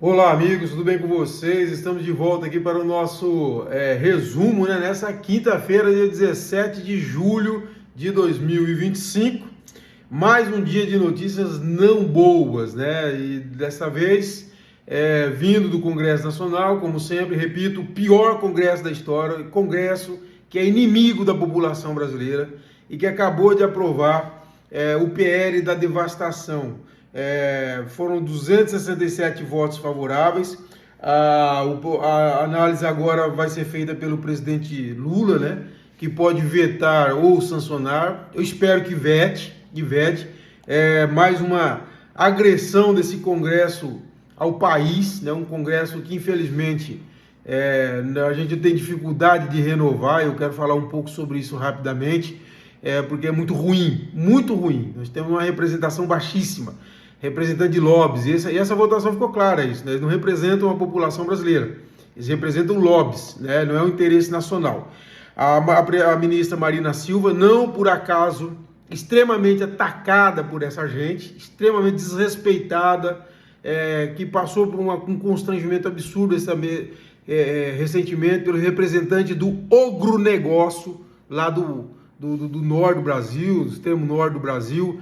Olá, amigos, tudo bem com vocês? Estamos de volta aqui para o nosso resumo, né? Nessa quinta-feira, dia 17 de julho de 2025. Mais um dia de notícias não boas, né? E dessa vez, vindo do Congresso Nacional, como sempre, repito, o pior Congresso da história, Congresso que é inimigo da população brasileira e que acabou de aprovar o PL da devastação. Foram 267 votos favoráveis. A análise agora vai ser feita pelo presidente Lula, né? Que pode vetar ou sancionar. Eu espero que vete. Mais uma agressão desse Congresso ao país, né? Um Congresso que infelizmente a gente tem dificuldade de renovar. Eu quero falar um pouco sobre isso rapidamente, porque é muito ruim, muito ruim. Nós temos uma representação baixíssima, representante de lobbies, e essa votação ficou clara, isso, né? Eles não representam a população brasileira, eles representam lobbies, né? Não é o interesse nacional. A ministra Marina Silva, não por acaso, extremamente atacada por essa gente, extremamente desrespeitada, que passou por um constrangimento absurdo recentemente pelo representante do agronegócio lá do norte do Brasil, do extremo norte do Brasil,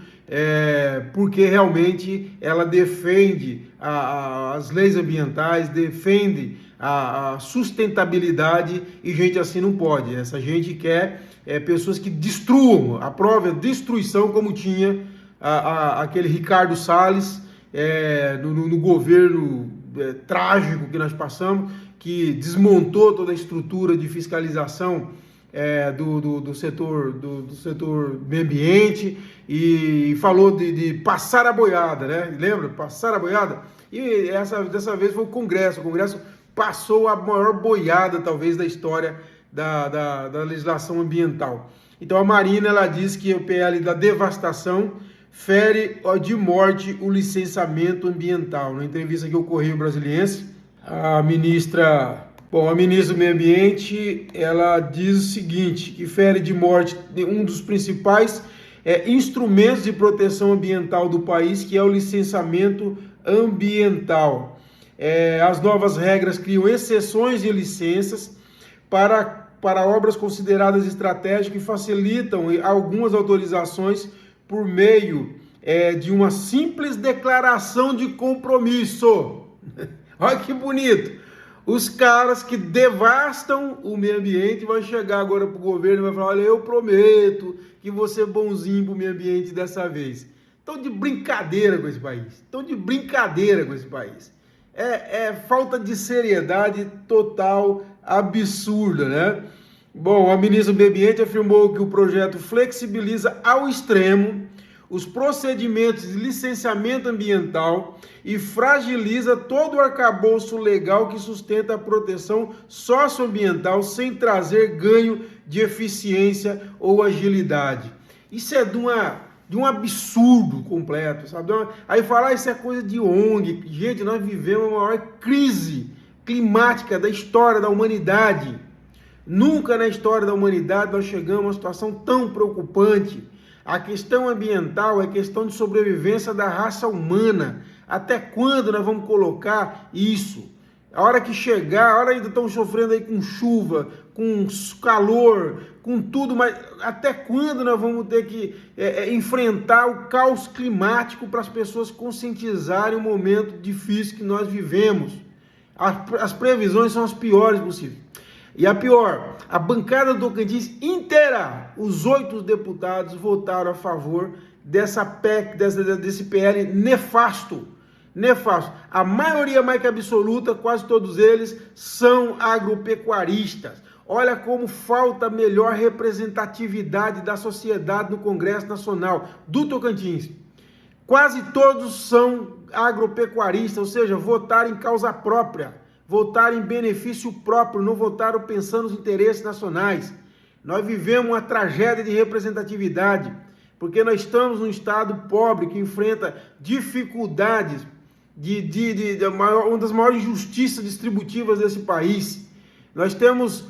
porque realmente ela defende as leis ambientais, defende a sustentabilidade, e gente assim não pode. Essa gente quer pessoas que destruam, aprove a destruição, como tinha aquele Ricardo Salles no governo trágico que nós passamos, que desmontou toda a estrutura de fiscalização do setor meio ambiente, e falou de passar a boiada, né? Lembra? Passar a boiada? E dessa vez foi o Congresso passou a maior boiada, talvez, da história da legislação ambiental. Então a Marina, ela diz que o PL da devastação fere de morte o licenciamento ambiental. Na entrevista que ocorreu no Brasiliense, a ministra do Meio Ambiente, ela diz o seguinte, que fere de morte um dos principais instrumentos de proteção ambiental do país, que é o licenciamento ambiental. As novas regras criam exceções de licenças para obras consideradas estratégicas e facilitam algumas autorizações por meio de uma simples declaração de compromisso. Olha que bonito! Os caras que devastam o meio ambiente vão chegar agora para o governo e vai falar: olha, eu prometo que vou ser bonzinho para o meio ambiente dessa vez. Estão de brincadeira com esse país. É falta de seriedade total, absurda, né? Bom, a ministra do Meio Ambiente afirmou que o projeto flexibiliza ao extremo os procedimentos de licenciamento ambiental e fragiliza todo o arcabouço legal que sustenta a proteção socioambiental sem trazer ganho de eficiência ou agilidade. Isso é de um absurdo completo, sabe? Aí falar isso é coisa de ONG. Gente, nós vivemos a maior crise climática da história da humanidade. Nunca na história da humanidade nós chegamos a uma situação tão preocupante. A questão ambiental é questão de sobrevivência da raça humana. Até quando nós vamos colocar isso? A hora que chegar, a hora ainda estão sofrendo aí com chuva, com calor, com tudo, mas até quando nós vamos ter que enfrentar o caos climático para as pessoas conscientizarem o momento difícil que nós vivemos? As previsões são as piores possíveis. E a pior, a bancada do Tocantins inteira, os 8 deputados votaram a favor dessa PEC, desse PL nefasto. A maioria mais que absoluta, quase todos eles, são agropecuaristas. Olha como falta melhor representatividade da sociedade no Congresso Nacional do Tocantins. Quase todos são agropecuaristas, ou seja, votaram em causa própria. Votaram em benefício próprio, não votaram pensando nos interesses nacionais. Nós vivemos uma tragédia de representatividade, porque nós estamos num estado pobre que enfrenta dificuldades uma das maiores injustiças distributivas desse país. Nós temos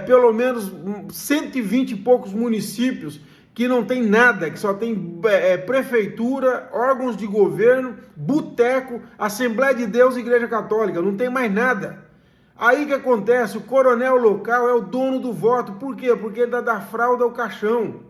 pelo menos 120 e poucos municípios que não tem nada, que só tem prefeitura, órgãos de governo, boteco, Assembleia de Deus e Igreja Católica, não tem mais nada. Aí que acontece, o coronel local é o dono do voto, por quê? Porque ele dá da fralda ao caixão,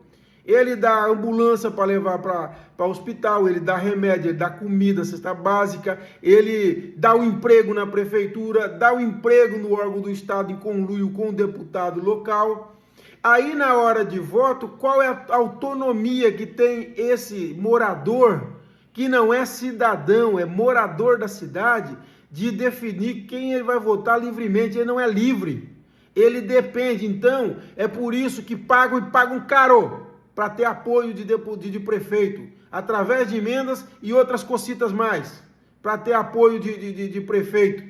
ele dá ambulância para levar para o hospital, ele dá remédio, ele dá comida, cesta básica, ele dá o emprego na prefeitura, dá o emprego no órgão do Estado em conluio com o deputado local. Aí na hora de voto, qual é a autonomia que tem esse morador, que não é cidadão, é morador da cidade, de definir quem ele vai votar livremente? Ele não é livre, ele depende. Então, é por isso que pagam e pagam caro para ter apoio de prefeito, através de emendas e outras cocitas mais, para ter apoio de prefeito,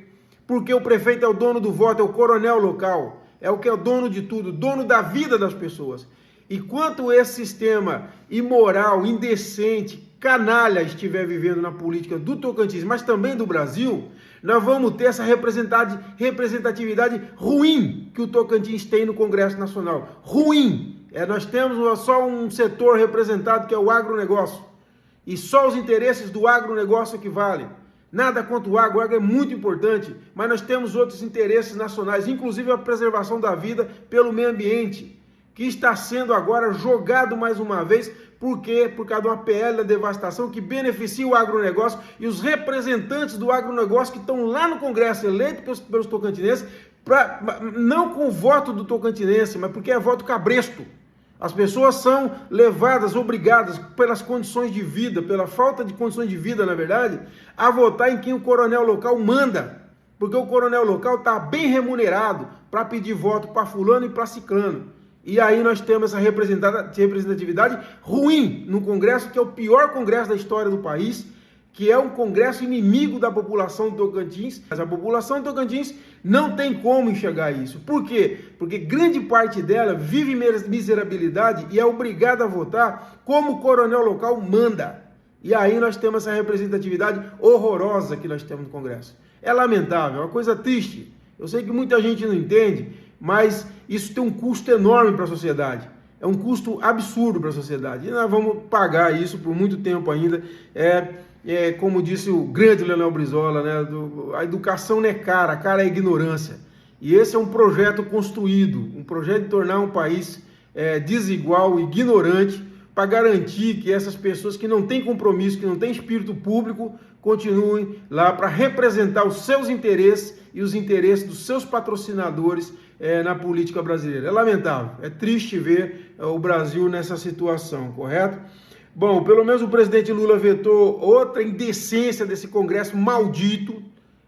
porque o prefeito é o dono do voto, é o coronel local, é o que é o dono de tudo, dono da vida das pessoas. E quanto esse sistema imoral, indecente, canalha estiver vivendo na política do Tocantins, mas também do Brasil, nós vamos ter essa representatividade ruim que o Tocantins tem no Congresso Nacional. Ruim. Nós temos só um setor representado, que é o agronegócio. E só os interesses do agronegócio que valem. Nada contra o agro é muito importante, mas nós temos outros interesses nacionais, inclusive a preservação da vida pelo meio ambiente, que está sendo agora jogado mais uma vez. Por quê? Por causa de uma PL da devastação que beneficia o agronegócio e os representantes do agronegócio que estão lá no Congresso, eleitos pelos tocantinenses, não com o voto do tocantinense, mas porque é voto cabresto. As pessoas são levadas, obrigadas, pelas condições de vida, pela falta de condições de vida, na verdade, a votar em quem o coronel local manda. Porque o coronel local está bem remunerado para pedir voto para fulano e para ciclano. E aí nós temos essa representatividade ruim no Congresso, que é o pior Congresso da história do país, que é um Congresso inimigo da população do Tocantins. Mas a população do Tocantins não tem como enxergar isso. Por quê? Porque grande parte dela vive miserabilidade e é obrigada a votar como o coronel local manda. E aí nós temos essa representatividade horrorosa que nós temos no Congresso. É lamentável, é uma coisa triste. Eu sei que muita gente não entende, mas isso tem um custo enorme para a sociedade. É um custo absurdo para a sociedade. E nós vamos pagar isso por muito tempo ainda. Como disse o grande Leonel Brizola, né? A educação não é cara, a cara é ignorância. E esse é um projeto construído, um projeto de tornar um país desigual, ignorante, para garantir que essas pessoas que não têm compromisso, que não têm espírito público, continuem lá para representar os seus interesses e os interesses dos seus patrocinadores na política brasileira. É lamentável, é triste ver o Brasil nessa situação, correto? Bom, pelo menos o presidente Lula vetou outra indecência desse Congresso maldito,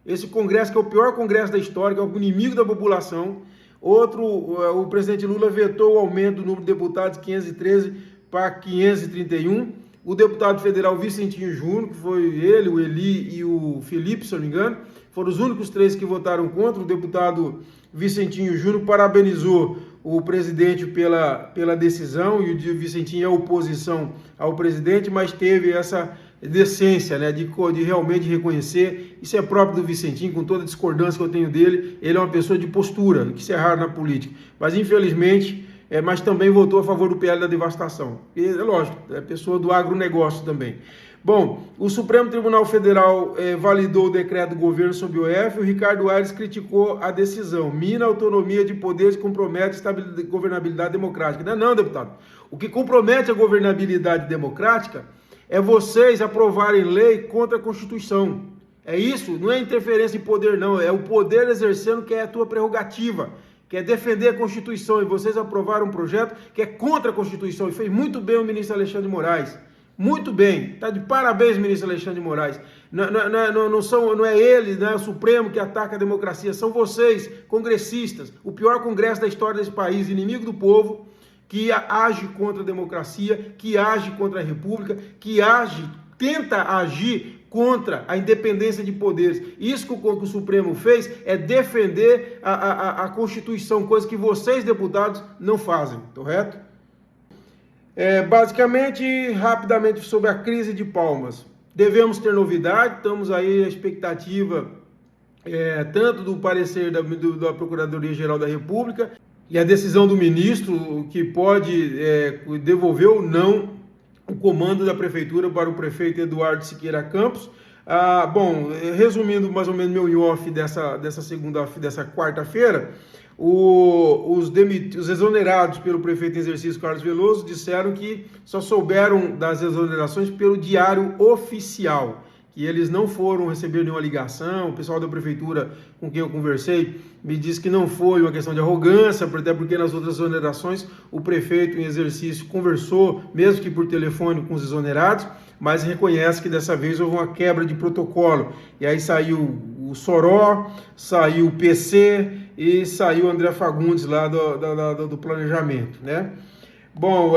esse Congresso que é o pior Congresso da história, que é o inimigo da população. O presidente Lula vetou o aumento do número de deputados de 513 para 531. O deputado federal Vicentinho Júnior, que foi ele, o Eli e o Felipe, se eu não me engano, foram os únicos três que votaram contra. O deputado Vicentinho Júnior parabenizou o presidente pela decisão, e o Vicentinho é oposição ao presidente, mas teve essa decência, né, de realmente reconhecer. Isso é próprio do Vicentinho, com toda a discordância que eu tenho dele. Ele é uma pessoa de postura, que se é raro na política, mas infelizmente, mas também votou a favor do PL da devastação. E, é lógico, é pessoa do agronegócio também. Bom, o Supremo Tribunal Federal validou o decreto do governo sobre o OF. O Ricardo Aires criticou a decisão. Mina a autonomia de poderes e compromete a governabilidade democrática. Não, deputado. O que compromete a governabilidade democrática é vocês aprovarem lei contra a Constituição. É isso, não é interferência em poder, não. É o poder exercendo, que é a tua prerrogativa, que é defender a Constituição. E vocês aprovaram um projeto que é contra a Constituição. E fez muito bem o ministro Alexandre de Moraes. Muito bem, está de parabéns, ministro Alexandre de Moraes. Não é ele, não é o Supremo que ataca a democracia, são vocês, congressistas, o pior congresso da história desse país, inimigo do povo, que age contra a democracia, que age contra a república, que tenta agir contra a independência de poderes. Isso que o Supremo fez é defender a Constituição, coisa que vocês, deputados, não fazem, correto? Basicamente, rapidamente, sobre a crise de Palmas. Devemos ter novidade, estamos aí à expectativa tanto do parecer da Procuradoria-Geral da República, e a decisão do ministro que pode devolver ou não o comando da prefeitura para o prefeito Eduardo Siqueira Campos. Bom, resumindo mais ou menos meu in-off dessa quarta-feira, os exonerados pelo prefeito em exercício Carlos Veloso disseram que só souberam das exonerações pelo diário oficial, que eles não foram receber nenhuma ligação. O pessoal da prefeitura com quem eu conversei me disse que não foi uma questão de arrogância, até porque nas outras exonerações o prefeito em exercício conversou, mesmo que por telefone, com os exonerados, mas reconhece que dessa vez houve uma quebra de protocolo. E aí saiu o Soró, saiu o PC e saiu o André Fagundes lá do planejamento, né? Bom,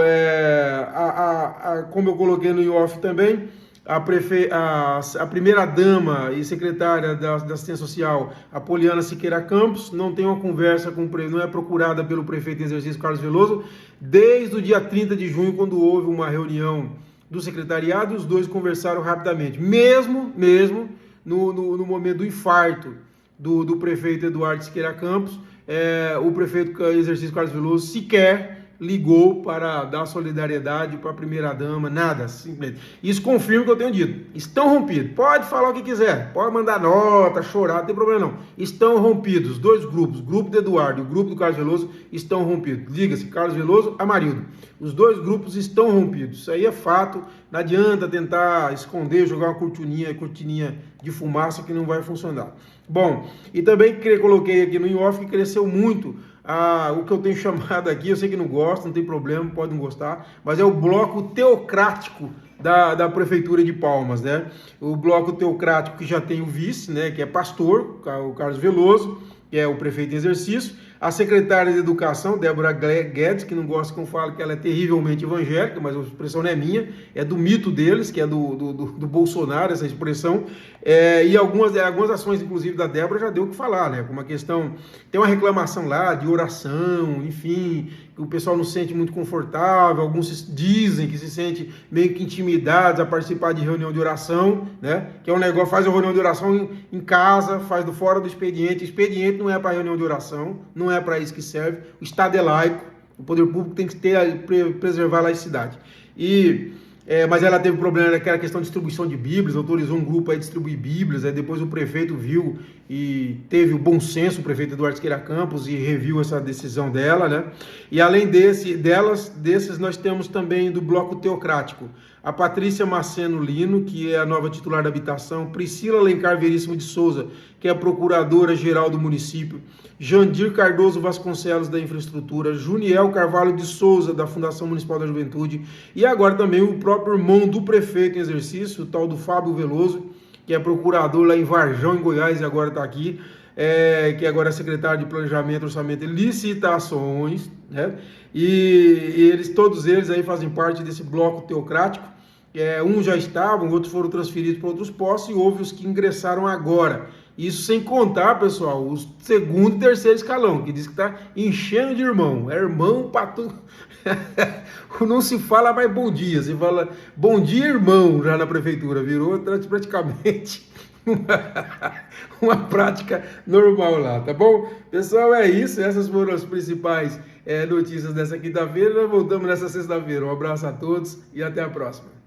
como eu coloquei no off também, a primeira-dama e secretária da Assistência Social, a Poliana Siqueira Campos, não tem uma conversa não é procurada pelo prefeito em exercício Carlos Veloso desde o dia 30 de junho, quando houve uma reunião do secretariado, e os dois conversaram rapidamente, mesmo no momento do infarto do prefeito Eduardo Siqueira Campos. O prefeito em exercício Carlos Veloso sequer ligou para dar solidariedade para a primeira-dama, nada, simplesmente. Isso confirma o que eu tenho dito. Estão rompidos. Pode falar o que quiser, pode mandar nota, chorar, não tem problema não. Estão rompidos. Os dois grupos, o grupo do Eduardo e o grupo do Carlos Veloso, estão rompidos. Diga-se, Carlos Veloso, Amarildo. Os dois grupos estão rompidos. Isso aí é fato. Não adianta tentar esconder, jogar uma cortininha de fumaça que não vai funcionar. Bom, e também coloquei aqui no in-off que cresceu muito o que eu tenho chamado aqui, eu sei que não gosta, não tem problema, pode não gostar, mas é o bloco teocrático da Prefeitura de Palmas, né? O bloco teocrático que já tem o vice, né, que é pastor, o Carlos Veloso, que é o prefeito em exercício, a secretária de Educação, Débora Guedes, que não gosta que eu falo que ela é terrivelmente evangélica, mas a expressão não é minha, é do mito deles, que é do Bolsonaro, essa expressão, e algumas ações, inclusive, da Débora já deu o que falar, né? Como a questão, tem uma reclamação lá de oração, enfim, que o pessoal não se sente muito confortável, alguns dizem que se sente meio que intimidados a participar de reunião de oração, né? Que é um negócio, faz a reunião de oração em casa, faz fora do expediente. Expediente não é para reunião de oração, não é para isso que serve. O Estado é laico, o poder público tem que preservar a laicidade. Mas ela teve problema naquela questão de distribuição de Bíblias, autorizou um grupo a distribuir Bíblias, aí depois o prefeito viu e teve o bom senso, o prefeito Eduardo Siqueira Campos, e reviu essa decisão dela, né? E além desses nós temos também do bloco teocrático, a Patrícia Maceno Lino, que é a nova titular da habitação, Priscila Alencar Veríssimo de Souza, que é a procuradora-geral do município, Jandir Cardoso Vasconcelos, da infraestrutura, Juniel Carvalho de Souza, da Fundação Municipal da Juventude, e agora também o próprio irmão do prefeito em exercício, o tal do Fábio Veloso, que é procurador lá em Varjão, em Goiás, e agora está aqui, que agora é secretário de Planejamento, Orçamento e Licitações, né? E todos eles aí fazem parte desse bloco teocrático. Uns já estavam, outros foram transferidos para outros postos, e houve os que ingressaram agora. Isso sem contar, pessoal, o segundo e terceiro escalão, que diz que está enchendo de irmão. É irmão para tudo. Não se fala mais bom dia, se fala bom dia, irmão, já na prefeitura. Virou praticamente uma prática normal lá, tá bom? Pessoal, é isso. Essas foram as principais notícias dessa quinta-feira. Nós voltamos nessa sexta-feira. Um abraço a todos e até a próxima.